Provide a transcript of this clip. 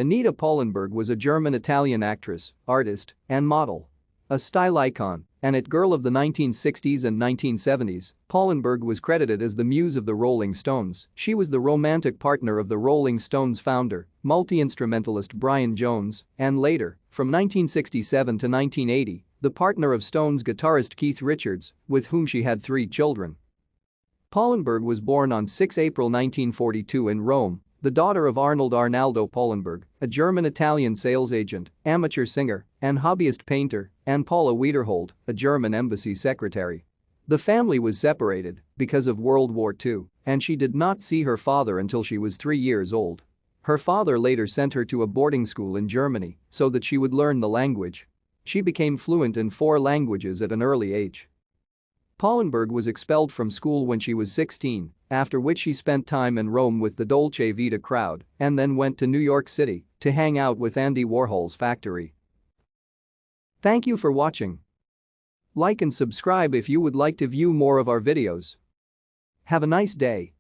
Anita Pallenberg was a German-Italian actress, artist, and model. A style icon and it girl of the 1960s and 1970s, Pallenberg was credited as the muse of the Rolling Stones. She was the romantic partner of the Rolling Stones founder, multi-instrumentalist Brian Jones, and later, from 1967 to 1980, the partner of Stones guitarist Keith Richards, with whom she had 3 children. Pallenberg was born on 6 April 1942 in Rome, the daughter of Arnold Arnaldo Pallenberg, a German-Italian sales agent, amateur singer, and hobbyist painter, and Paula Wiederhold, a German embassy secretary. The family was separated because of World War II, and she did not see her father until she was 3 years old. Her father later sent her to a boarding school in Germany so that she would learn the language. She became fluent in 4 languages at an early age. Pallenberg was expelled from school when she was 16, after which she spent time in Rome with the Dolce Vita crowd and then went to New York City to hang out with Andy Warhol's factory. Thank you for watching. Like and subscribe if you would like to view more of our videos. Have a nice day.